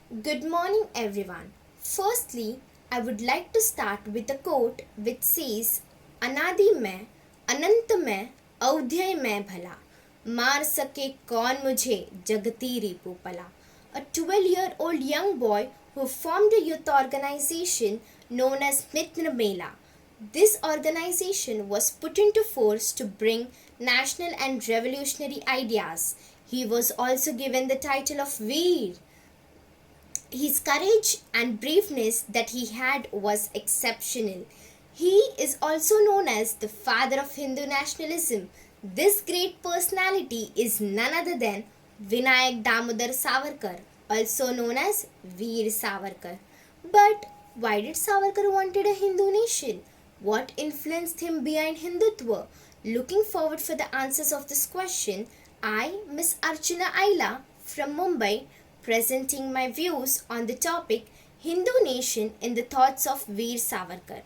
Good morning, everyone. Firstly, I would like to start with a quote which says, अनादि में, अनंत में, अवध्यय में भला, मार सके कौन मुझे जगती रिपु पला. A 12-year-old young boy who formed a youth organization known as Mitra Mela. This organization was put into force to bring national and revolutionary ideas. He was also given the title of Veer. His courage and braveness that he had was exceptional. He is also known as the father of Hindu nationalism. This great personality is none other than Vinayak Damodar Savarkar, also known as Veer Savarkar. But why did Savarkar wanted a Hindu nation? What influenced him behind Hindutva? Looking forward for the answers of this question, I, Miss Archana Aila from Mumbai, presenting my views on the topic Hindu Nation in the Thoughts of Veer Savarkar.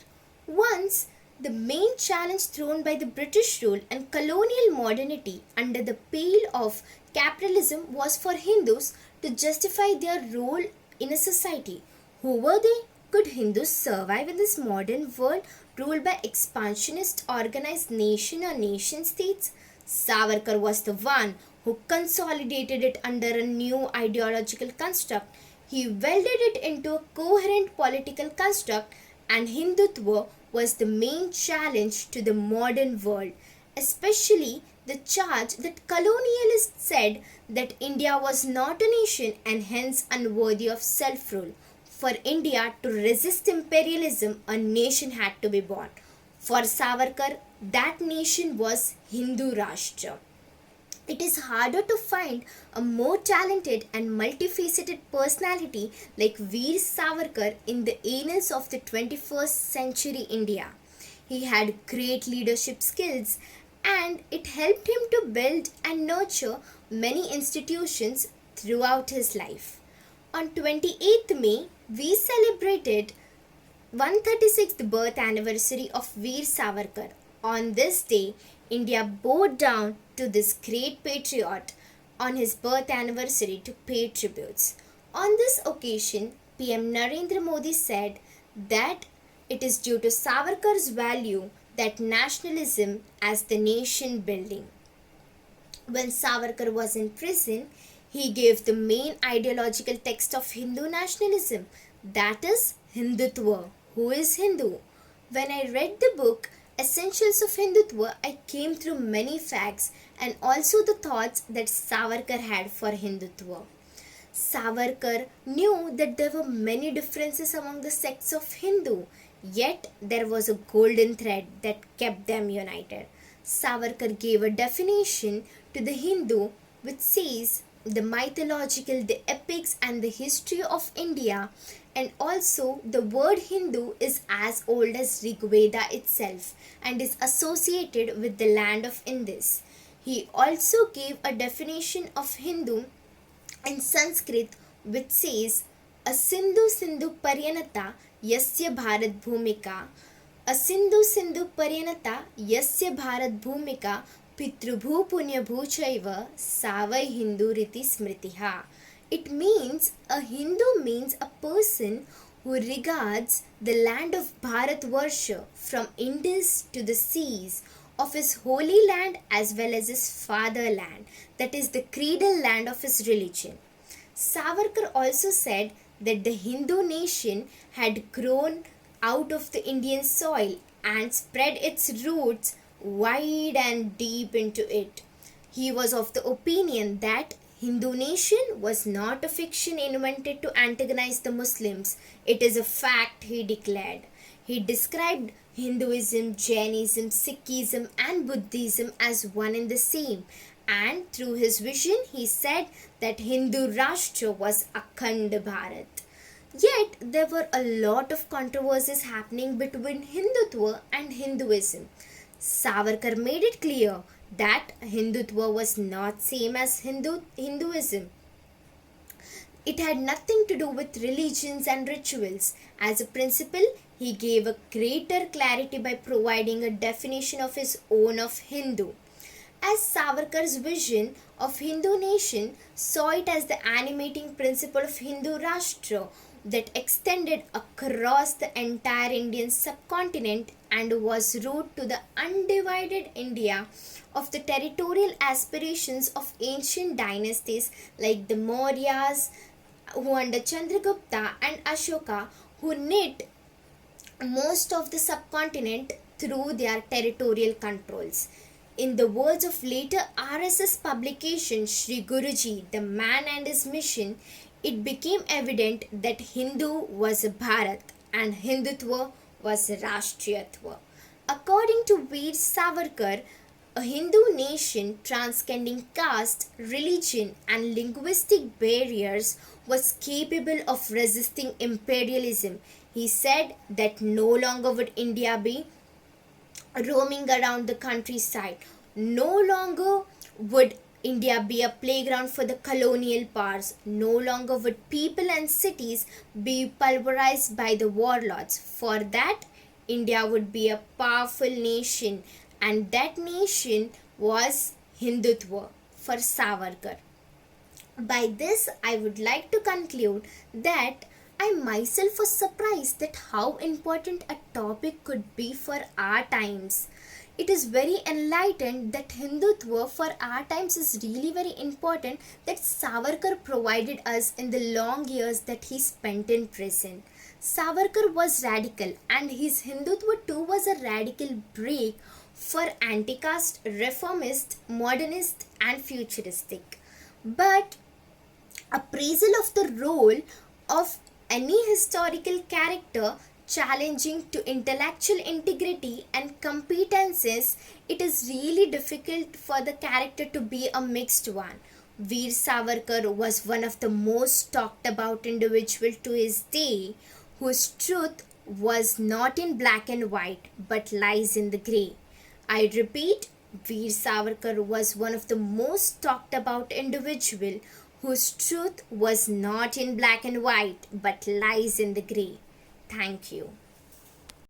Once, the main challenge thrown by the British rule and colonial modernity under the pale of capitalism was for Hindus to justify their role in a society. Who were they? Could Hindus survive in this modern world ruled by expansionist organized nation or nation states? Savarkar was the one who consolidated it under a new ideological construct. He welded it into a coherent political construct, and Hindutva was the main challenge to the modern world, especially the charge that colonialists said that India was not a nation and hence unworthy of self rule. For India to resist imperialism, a nation had to be born. For Savarkar, that nation was Hindu Rashtra. It is harder to find a more talented and multifaceted personality like Veer Savarkar in the annals of the 21st century India. He had great leadership skills and it helped him to build and nurture many institutions throughout his life. On 28th May, we celebrated 136th birth anniversary of Veer Savarkar. On this day, India bowed down to this great patriot on his birth anniversary to pay tributes. On this occasion, PM Narendra Modi said that it is due to Savarkar's value that nationalism as the nation building. When Savarkar was in prison, he gave the main ideological text of Hindu nationalism, that is Hindutva. Who is Hindu? When I read the book Essentials of Hindutva, I came through many facts and also the thoughts that Savarkar had for Hindutva. Savarkar knew that there were many differences among the sects of Hindu, yet there was a golden thread that kept them united. Savarkar gave a definition to the Hindu which says the mythological, the epics, and the history of India, and also the word Hindu is as old as Rig Veda itself and is associated with the land of Indus. He also gave a definition of Hindu in Sanskrit which says a Sindhu Sindhu Paryanata Yasya Bharat Bhumika, a Sindhu Sindhu Paryanata Yasya Bharat Bhumika Pitrubhu Punyabhu Chaiva Savai Hindu Riti Smritiha. It means a Hindu means a person who regards the land of Bharatvarsha from Indus to the seas of his holy land as well as his fatherland, that is the cradle land of his religion. Savarkar also said that the Hindu nation had grown out of the Indian soil and spread its roots wide and deep into it. He was of the opinion that Hindu nation was not a fiction invented to antagonize the Muslims. It is a fact, he declared. He described Hinduism, Jainism, Sikhism, and Buddhism as one and the same. And through his vision, he said that Hindu Rashtra was Akhand Bharat. Yet, there were a lot of controversies happening between Hindutva and Hinduism. Savarkar made it clear that Hindutva was not same as Hinduism. It had nothing to do with religions and rituals. As a principle, he gave a greater clarity by providing a definition of his own of Hindu. as Savarkar's vision of Hindu nation saw it as the animating principle of Hindu Rashtra that extended across the entire Indian subcontinent and was root to the undivided India of the territorial aspirations of ancient dynasties like the Mauryas, who under Chandragupta and Ashoka, who knit most of the subcontinent through their territorial controls. In the words of later RSS publication Sri Guruji, The Man and His Mission, it became evident that Hindu was Bharat and Hindutva was Rashtriyatva. According to Veer Savarkar, a Hindu nation transcending caste, religion, and linguistic barriers was capable of resisting imperialism. He said that no longer would India be roaming around the countryside. No longer would India be a playground for the colonial powers. No longer would people and cities be pulverized by the warlords. For that, India would be a powerful nation, and that nation was Hindutva for Savarkar. By this, I would like to conclude that I myself was surprised at how important a topic could be for our times. It is very enlightened that Hindutva for our times is really very important, that Savarkar provided us in the long years that he spent in prison. Savarkar was radical, and his Hindutva too was a radical break for anti-caste, reformist, modernist and futuristic. But appraisal of the role of any historical character challenging to intellectual integrity and competences, it is really difficult for the character to be a mixed one. Veer Savarkar was one of the most talked about individual to his day, whose truth was not in black and white but lies in the grey. I repeat, Veer Savarkar was one of the most talked about individual whose truth was not in black and white but lies in the grey. Thank you.